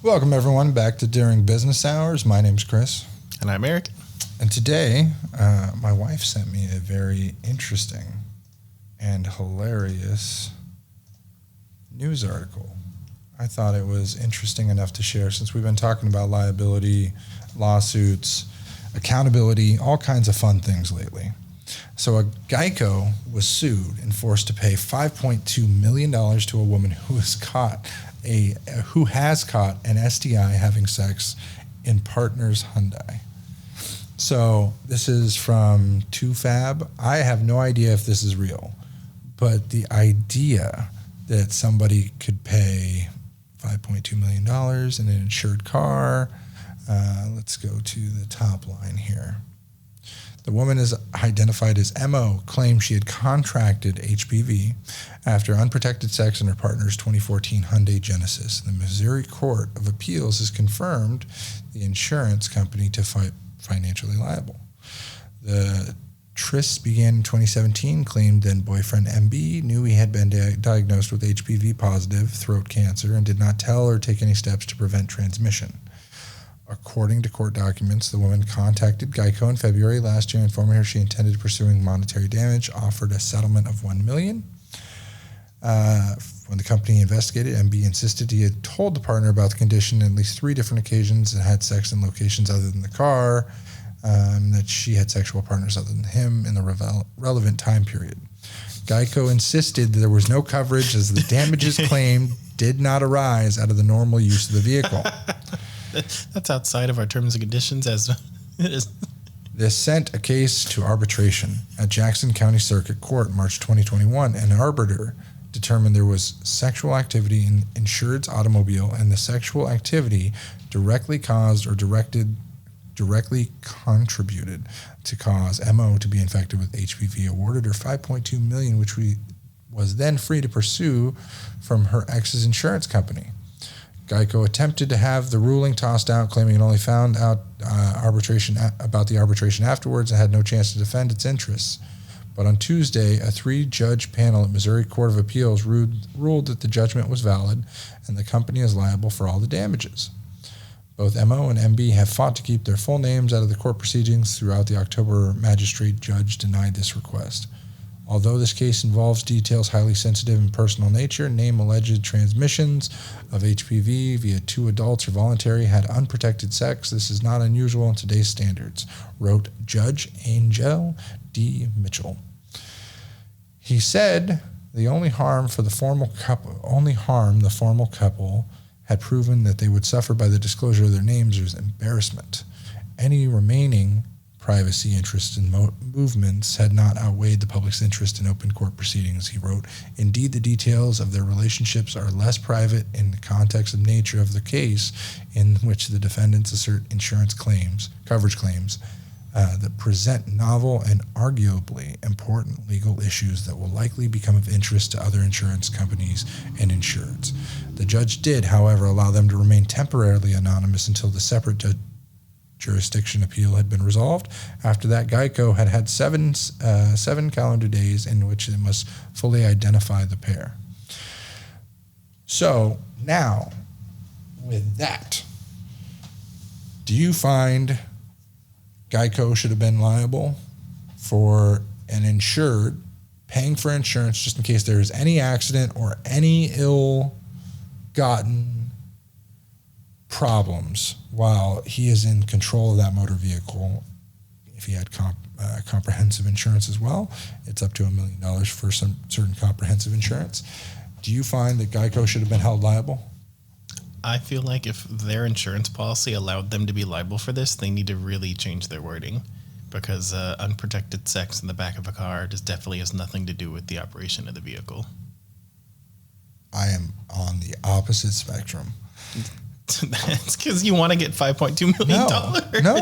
Welcome, everyone, back to During Business Hours. My name's Chris. And I'm Eric. And today, my wife sent me a very interesting and hilarious news article. I thought it was interesting enough to share since we've been talking about liability, lawsuits, accountability, all kinds of fun things lately. So a Geico was sued and forced to pay $5.2 million to a woman who has caught an STI having sex in Partners Hyundai. So this is from 2Fab. I have no idea if this is real, but the idea that somebody could pay $5.2 million in an insured car. Let's go to the top line here. The woman is identified as MO, claimed she had contracted HPV after unprotected sex in her partner's 2014 Hyundai Genesis. The Missouri Court of Appeals has confirmed the insurance company to financially liable. The tryst began in 2017, claimed then boyfriend MB knew he had been diagnosed with HPV positive throat cancer and did not tell or take any steps to prevent transmission. According to court documents, the woman contacted Geico in February last year, informing her she intended pursuing monetary damage, offered a settlement of $1 million. When the company investigated, MB insisted he had told the partner about the condition on at least 3 different occasions and had sex in locations other than the car, that she had sexual partners other than him in the relevant time period. Geico insisted that there was no coverage as the damages claimed did not arise out of the normal use of the vehicle. That's outside of our terms and conditions as it is. This sent a case to arbitration at Jackson County Circuit Court March 2021. An arbiter determined there was sexual activity in insured's automobile and the sexual activity directly caused or directly contributed to cause MO to be infected with HPV, awarded her $5.2 million, which was then free to pursue from her ex's insurance company. Geico attempted to have the ruling tossed out, claiming it only found out about the arbitration afterwards and had no chance to defend its interests. But on Tuesday, a 3-judge panel at Missouri Court of Appeals ruled that the judgment was valid and the company is liable for all the damages. Both MO and MB have fought to keep their full names out of the court proceedings. Throughout the October, magistrate judge denied this request. Although this case involves details highly sensitive and personal nature, name alleged transmissions of HPV via 2 adults or voluntary had unprotected sex. This is not unusual in today's standards, wrote Judge Angel D. Mitchell. He said the only harm the formal couple had proven that they would suffer by the disclosure of their names was embarrassment. Any remaining privacy interests and movements had not outweighed the public's interest in open court proceedings, he wrote. Indeed, the details of their relationships are less private in the context of nature of the case in which the defendants assert coverage claims that present novel and arguably important legal issues that will likely become of interest to other insurance companies and insureds. The judge did, however, allow them to remain temporarily anonymous until the separate jurisdiction appeal had been resolved. After that, Geico had 7 calendar days in which it must fully identify the pair. So now, with that, do you find Geico should have been liable for an insured paying for insurance just in case there is any accident or any ill-gotten problems while he is in control of that motor vehicle? If he had comprehensive insurance as well, it's up to $1 million for some certain comprehensive insurance. Do you find that Geico should have been held liable? I feel like if their insurance policy allowed them to be liable for this, they need to really change their wording, because unprotected sex in the back of a car definitely has nothing to do with the operation of the vehicle. I am on the opposite spectrum. That's because you want to get $5.2 million. No,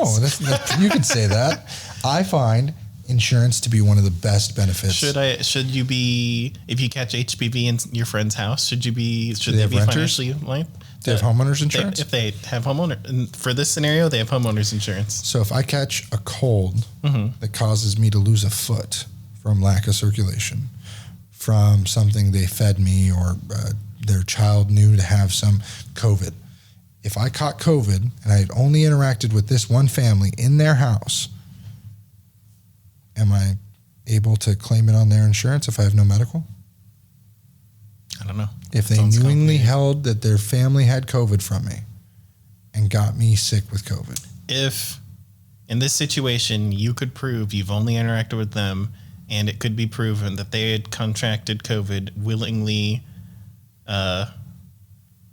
you can say that. I find insurance to be one of the best benefits. Should you be, if you catch HPV in your friend's house, should they be financially liable? They have homeowners insurance? If they have for this scenario, they have homeowners insurance. So if I catch a cold that causes me to lose a foot from lack of circulation, from something they fed me or their child knew to have some COVID, if I caught COVID and I had only interacted with this one family in their house, am I able to claim it on their insurance if I have no medical? I don't know. If they Sounds knowingly complicated. held that their family had COVID from me and got me sick with COVID. If in this situation you could prove you've only interacted with them and it could be proven that they had contracted COVID willingly,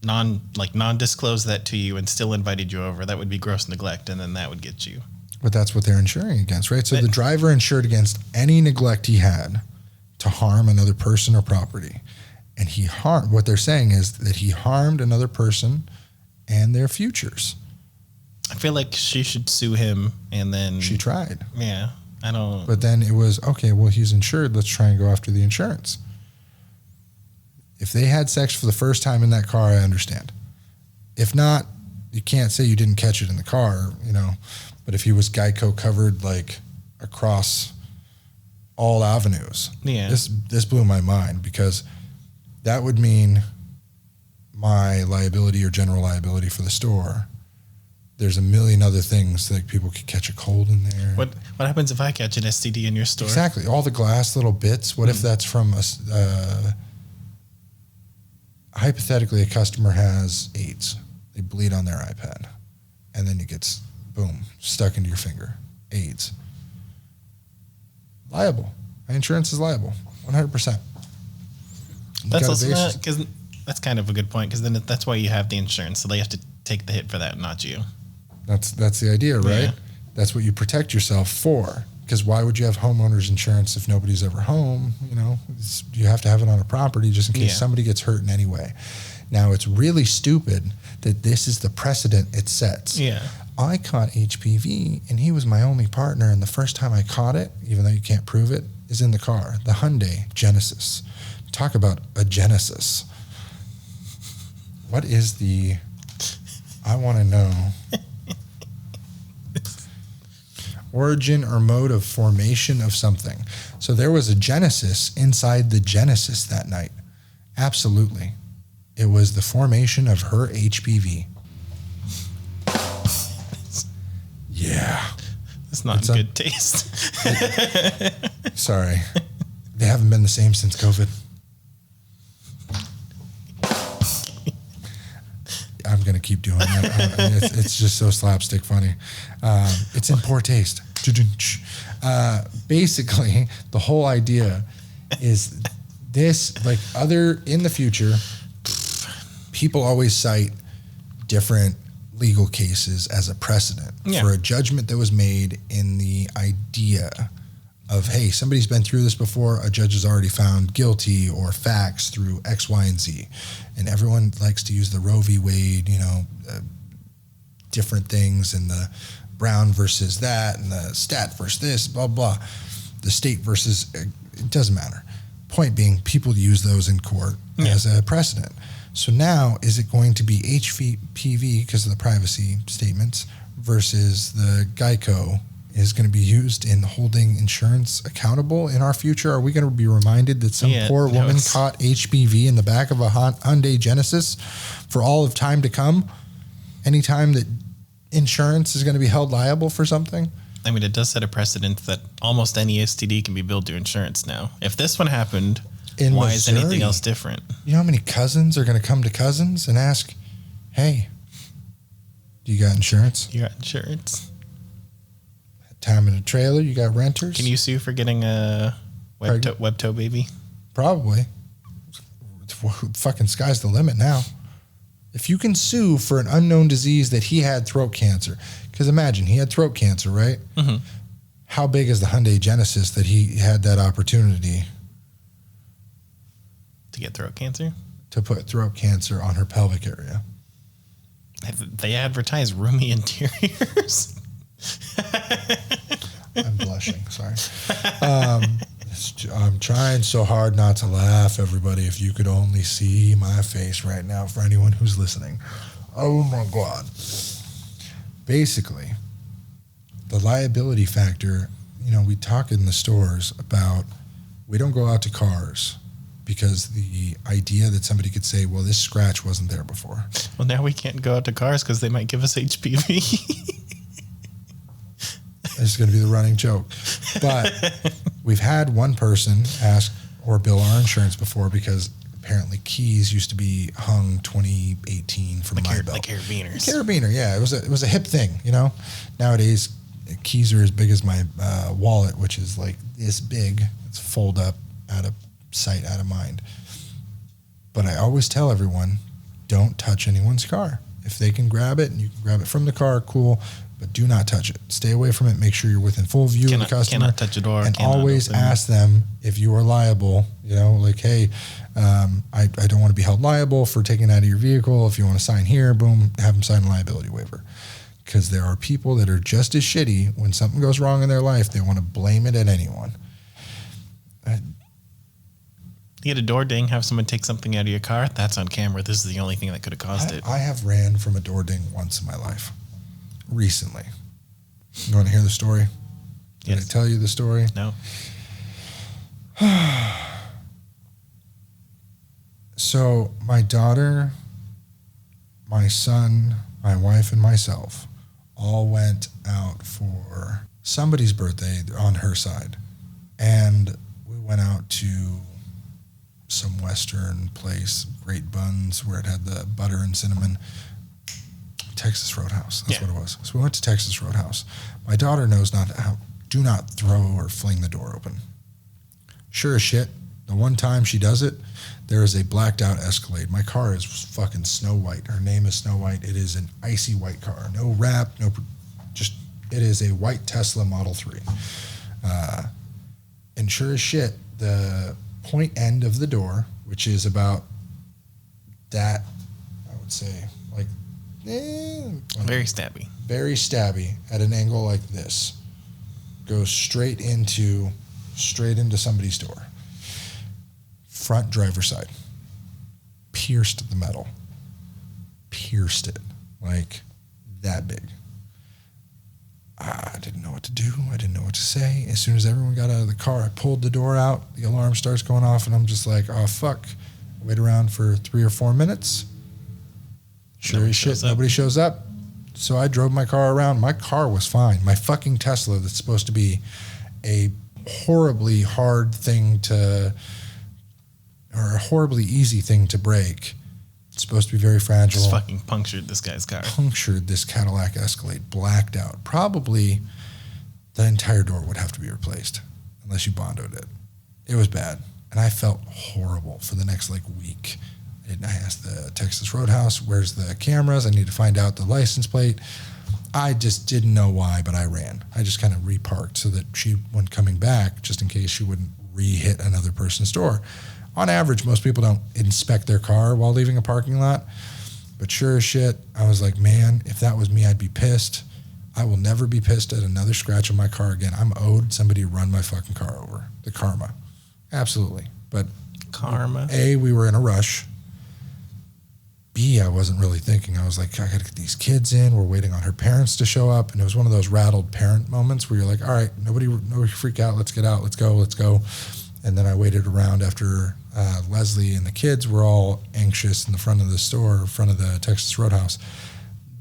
non-disclose that to you and still invited you over, that would be gross neglect, and then that would get you. But that's what they're insuring against, right? So But- the driver insured against any neglect he had to harm another person or property. And what they're saying is that he harmed another person and their futures. I feel like she should sue him, and then She tried. yeah, I don't. But then it was, okay, well, he's insured. Let's try and go after the insurance. If they had sex for the first time in that car, I understand. If not, you can't say you didn't catch it in the car, But if he was Geico covered like across all avenues, Yeah. this blew my mind, because that would mean my liability or general liability for the store. There's a million other things, like people could catch a cold in there. What happens if I catch an STD in your store? Exactly. All the glass little bits. What if that's from hypothetically, a customer has AIDS. They bleed on their iPad. And then it gets, boom, stuck into your finger. AIDS. Liable. My insurance is liable. 100%. That's also not, because that's kind of a good point, because then that's why you have the insurance, so they have to take the hit for that, not you. That's the idea, right? Yeah. That's what you protect yourself for. Because why would you have homeowners insurance if nobody's ever home? You have to have it on a property just in case Yeah. somebody gets hurt in any way. Now, it's really stupid that this is the precedent it sets. Yeah. I caught HPV, and he was my only partner, and the first time I caught it, even though you can't prove it, is in the car. The Hyundai Genesis. Talk about a Genesis. What is I want to know. Origin or mode of formation of something. So there was a Genesis inside the Genesis that night. Absolutely. It was the formation of her HPV. Yeah. It's not It's in a- good taste. Sorry. They haven't been the same since COVID. I'm going to keep doing that. It's just so slapstick funny. It's in poor taste. Basically, the whole idea is this, in the future, people always cite different legal cases as a precedent for a judgment that was made in the idea of, hey, somebody's been through this before, a judge has already found guilty or facts through X, Y, and Z. And everyone likes to use the Roe v. Wade, different things, and the Brown versus that, and the stat versus this, blah, blah. The state versus, it doesn't matter. Point being, people use those in court as a precedent. So now, is it going to be HPV because of the privacy statements versus the Geico is going to be used in holding insurance accountable in our future? Are we going to be reminded that some poor woman caught HPV in the back of a Hyundai Genesis for all of time to come? Anytime that insurance is going to be held liable for something? I mean, it does set a precedent that almost any STD can be billed to insurance now. If this one happened, In why is anything Missouri. else different? You know how many cousins are going to come to cousins and ask, hey, do you got insurance? You got insurance. Time in a trailer, you got renters? Can you sue for getting a web toe baby? Probably. Fucking sky's the limit now. If you can sue for an unknown disease that he had throat cancer, because imagine he had throat cancer, right? Mm-hmm. How big is the Hyundai Genesis that he had that opportunity To get throat cancer? to put throat cancer on her pelvic area? They advertise roomy interiors. I'm blushing. Sorry. I'm trying so hard not to laugh, everybody. If you could only see my face right now for anyone who's listening. Oh, my God. Basically, the liability factor, we talk in the stores about we don't go out to cars because the idea that somebody could say, well, this scratch wasn't there before. Well, now we can't go out to cars because they might give us HPV. It's going to be the running joke. But we've had one person ask or bill our insurance before because apparently keys used to be hung 2018 from my belt. Like carabiners. Carabiner, yeah. It was a hip thing, you know. Nowadays, keys are as big as my wallet, which is like this big. It's fold up, out of sight, out of mind. But I always tell everyone, don't touch anyone's car. If they can grab it and you can grab it from the car, cool. But do not touch it. Stay away from it. Make sure you're within full view of the customer. Cannot touch a door. And always ask them if you are liable. You know, like, hey, I don't want to be held liable for taking it out of your vehicle. If you want to sign here, boom, have them sign a liability waiver. Because there are people that are just as shitty when something goes wrong in their life. They want to blame it at anyone. You get a door ding, have someone take something out of your car. That's on camera. This is the only thing that could have caused it. I have ran from a door ding once in my life. Recently. You want to hear the story? Did I tell you the story? No. So my daughter, my son, my wife, and myself all went out for somebody's birthday on her side. And we went out to some Western place, Great Buns, where it had the butter and cinnamon. Texas Roadhouse. That's what it was. So we went to Texas Roadhouse. My daughter knows not how. Do not throw or fling the door open. Sure as shit, the one time she does it, there is a blacked out Escalade. My car is fucking Snow White. Her name is Snow White. It is an icy white car. No wrap, just, it is a white Tesla Model 3. And sure as shit, the point end of the door, which is about that, I would say, like, very stabby. Very stabby at an angle like this. Goes straight into somebody's door. Front driver's side. Pierced the metal. Pierced it. Like that big. I didn't know what to do. I didn't know what to say. As soon as everyone got out of the car, I pulled the door out. The alarm starts going off, and I'm just like, oh, fuck. I wait around for 3 or 4 minutes. Sure as shit, nobody shows up. So I drove my car around. My car was fine. My fucking Tesla, that's supposed to be a horribly hard thing to, or a horribly easy thing to break. It's supposed to be very fragile. Just fucking punctured this guy's car. Punctured this Cadillac Escalade, blacked out. Probably the entire door would have to be replaced unless you bondoed it. It was bad. And I felt horrible for the next week. I asked the Texas Roadhouse, where's the cameras? I need to find out the license plate. I just didn't know why, but I ran. I just kind of reparked so that she, when coming back, just in case she wouldn't re-hit another person's door. On average, most people don't inspect their car while leaving a parking lot. But sure as shit, I was like, man, if that was me, I'd be pissed. I will never be pissed at another scratch on my car again. I'm owed somebody to run my fucking car over. The karma. Absolutely. But karma. A, we were in a rush. B, I wasn't really thinking. I was like, I got to get these kids in. We're waiting on her parents to show up. And it was one of those rattled parent moments where you're like, all right, nobody freak out. Let's get out. Let's go. And then I waited around after Leslie and the kids were all anxious in the front of the store, in front of the Texas Roadhouse.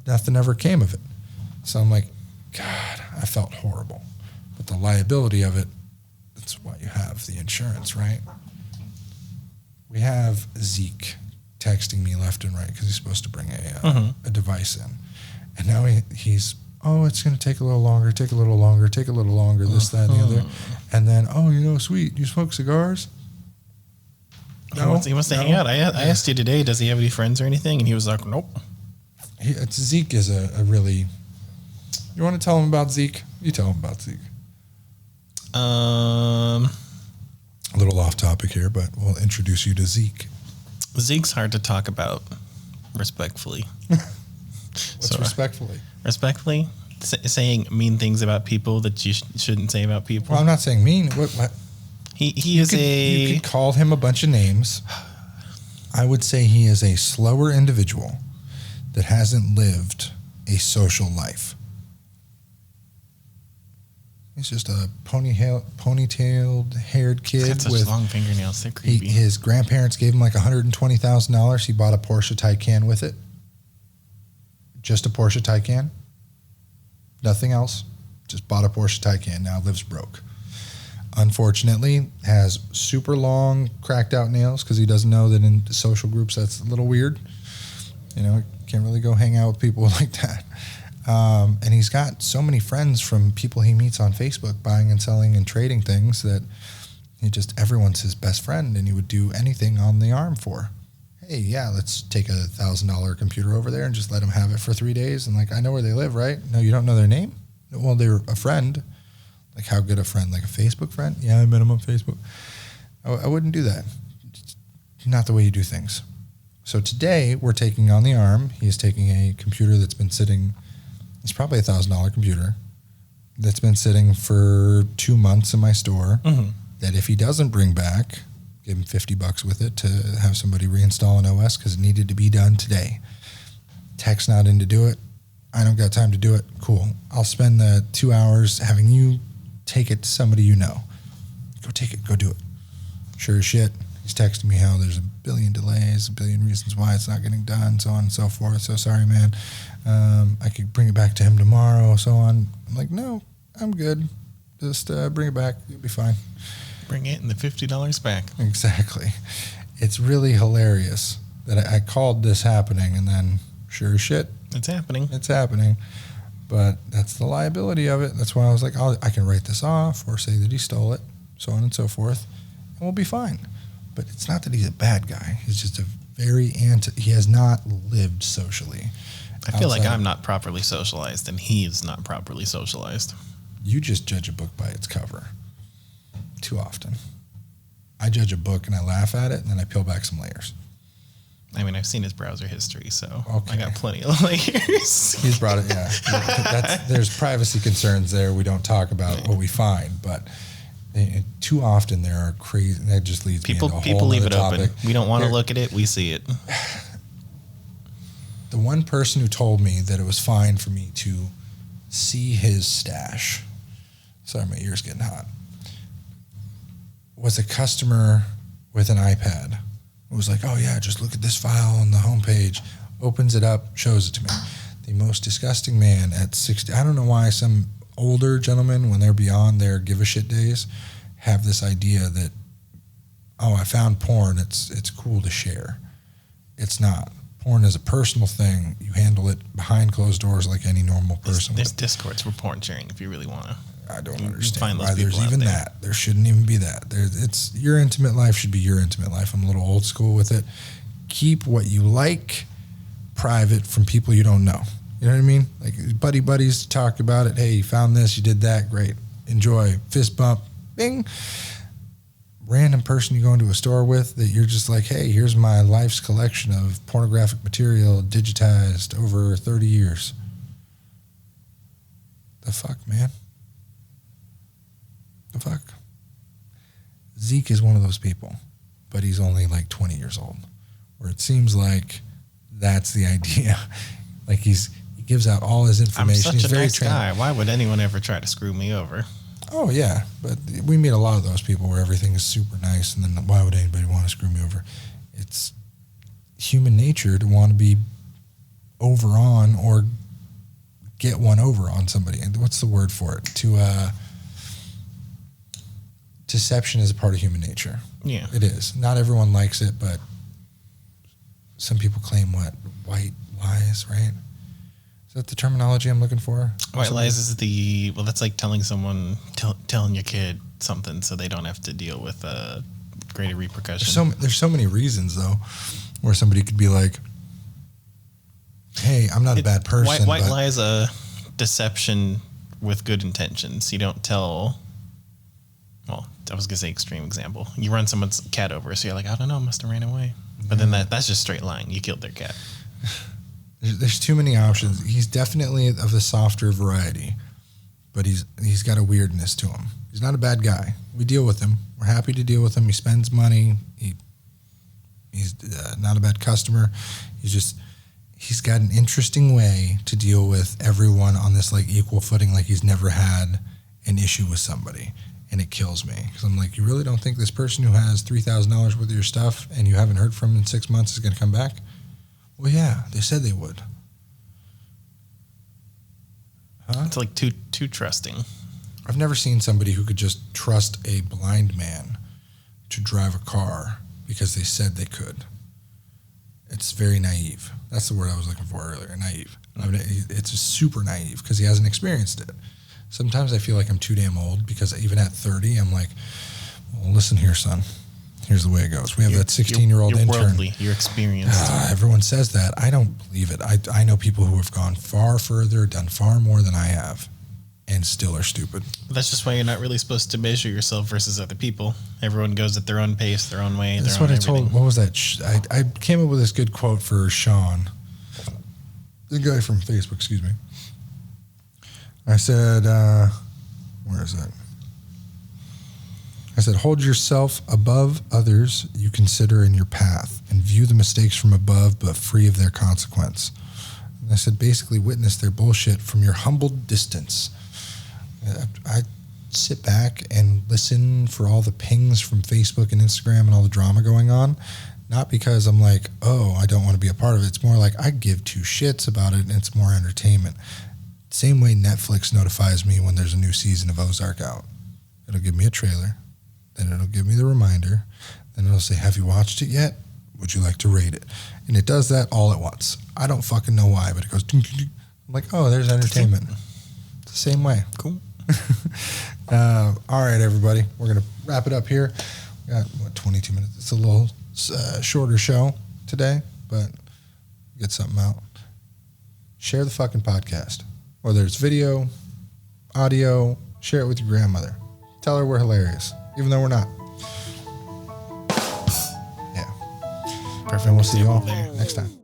Nothing ever came of it. So I'm like, God, I felt horrible. But the liability of it, that's why you have the insurance, right? We have Zeke texting me left and right because he's supposed to bring a device in. And now he's, it's going to take a little longer, this, that, and the other. And then, sweet, you smoke cigars? No, he wants to hang out. I asked you today, does he have any friends or anything? And he was like, nope. Zeke is a really... You want to tell him about Zeke? You tell him about Zeke. A little off topic here, but we'll introduce you to Zeke. Zeke's hard to talk about respectfully. What's respectfully? Respectfully? Saying mean things about people that you shouldn't say about people. Well, I'm not saying mean. What? You could call him a bunch of names. I would say he is a slower individual that hasn't lived a social life. He's just a ponytailed haired He's got kid such with long fingernails. They're creepy. his grandparents gave him like $120,000. He bought a Porsche Taycan with it. Just a Porsche Taycan. Nothing else. Just bought a Porsche Taycan. Now lives broke. Unfortunately, has super long, cracked out nails because he doesn't know that in social groups that's a little weird. You know, can't really go hang out with people like that. And he's got so many friends from people he meets on Facebook buying and selling and trading things that everyone's his best friend and he would do anything on the arm for. Hey, yeah, let's take a $1,000 computer over there and just let them have it for 3 days. And like, I know where they live, right? No, you don't know their name? Well, they're a friend. Like, how good a friend? Like a Facebook friend? Yeah, I met him on Facebook. I wouldn't do that. It's not the way you do things. So today we're taking on the arm. He's taking a computer that's been sitting. It's probably a $1,000 computer that's been sitting for 2 months in my store. Mm-hmm. That if he doesn't bring back, give him $50 with it to have somebody reinstall an OS because it needed to be done today. Tech's not in to do it. I don't got time to do it. Cool. I'll spend the 2 hours having you take it to somebody you know. Go take it. Go do it. Sure as shit. He's texting me how there's a billion delays, a billion reasons why it's not getting done, so on and so forth. So sorry, man. I could bring it back to him tomorrow, so on. I'm like, no, I'm good. Just bring it back. You'll be fine. Bring it and the $50 back. Exactly. It's really hilarious that I called this happening, and then sure as shit, it's happening. It's happening. But that's the liability of it. That's why I was like, I can write this off or say that he stole it, so on and so forth, and we'll be fine. But it's not that he's a bad guy. He's just a he has not lived socially. I feel like I'm not properly socialized and he is not properly socialized. You just judge a book by its cover too often. I judge a book and I laugh at it and then I peel back some layers. I mean, I've seen his browser history, so okay. I got plenty of layers. He's brought it, yeah. There's privacy concerns there. We don't talk about what we find, but too often there are crazy. That just leads me into a whole people leave it topic. Open. We don't want to look at it. We see it. The one person who told me that it was fine for me to see his stash. Sorry, my ear's getting hot. Was a customer with an iPad. It was like, oh yeah, just look at this file on the homepage. Opens it up, shows it to me. The most disgusting man at 60. I don't know why some older gentlemen, when they're beyond their give a shit days, have this idea that, oh, I found porn. It's cool to share. It's not. Porn is a personal thing. You handle it behind closed doors like any normal person. There's Discords for porn sharing if you really want to. I don't understand why there's even there. that. There shouldn't even be that. It's your intimate life should be your intimate life. I'm a little old school with it. Keep what you like private from people you don't know. You know what I mean? Like buddies talk about it. Hey, you found this, you did that, great. Enjoy. Fist bump, bing. Random person you go into a store with that you're just like, hey, here's my life's collection of pornographic material digitized over 30 years. The fuck, man? The fuck? Zeke is one of those people, but he's only like 20 years old, where it seems like that's the idea. Like he gives out all his information. I'm such a nice guy. Why would anyone ever try to screw me over? Oh, yeah. But we meet a lot of those people where everything is super nice, and then why would anybody want to screw me over? It's human nature to want to be over on or get one over on somebody. And what's the word for it? Deception is a part of human nature. Yeah. It is. Not everyone likes it, but some people claim white lies, right? Is that the terminology I'm looking for? White lies is that's like telling someone, telling your kid something so they don't have to deal with greater repercussion. There's so many reasons, though, where somebody could be like, hey, I'm not a bad person. White lie is a deception with good intentions. You don't tell, well, I was going to say extreme example. You run someone's cat over, so you're like, I don't know, must have ran away. But then that's just straight lying. You killed their cat. There's too many options. He's definitely of the softer variety, but he's got a weirdness to him. He's not a bad guy. We deal with him. We're happy to deal with him. He spends money. He's not a bad customer. He's got an interesting way to deal with everyone on this like equal footing, like he's never had an issue with somebody, and it kills me because I'm like, you really don't think this person who has $3,000 worth of your stuff and you haven't heard from in 6 months is going to come back? Well, yeah, they said they would. Huh? It's like too trusting. I've never seen somebody who could just trust a blind man to drive a car because they said they could. It's very naive. That's the word I was looking for earlier, naive. I mean, it's super naive because he hasn't experienced it. Sometimes I feel like I'm too damn old because even at 30, I'm like, well, listen here, son. Here's the way it goes. We have that 16-year-old intern. You're worldly. You're experienced. Everyone says that. I don't believe it. I know people who have gone far further, done far more than I have, and still are stupid. That's just why you're not really supposed to measure yourself versus other people. Everyone goes at their own pace, their own way. That's what I told. What was that? I came up with this good quote for Sean, the guy from Facebook. Excuse me. I said, where is it? I said, hold yourself above others you consider in your path and view the mistakes from above but free of their consequence. And I said, basically witness their bullshit from your humble distance. I sit back and listen for all the pings from Facebook and Instagram and all the drama going on, not because I'm like, oh, I don't want to be a part of it. It's more like I give two shits about it and it's more entertainment. Same way Netflix notifies me when there's a new season of Ozark out. It'll give me a trailer, then it'll give me the reminder, then it'll say, have you watched it yet? Would you like to rate it? And it does that all at once. I don't fucking know why, but it goes, ding, ding, ding. I'm like, oh, there's entertainment. It's the same way. Cool. All right, everybody. We're going to wrap it up here. We got, 22 minutes. It's a little shorter show today, but get something out. Share the fucking podcast. Whether it's video, audio, share it with your grandmother. Tell her we're hilarious, even though we're not. Yeah. Perfect. And we'll see you all there. next time.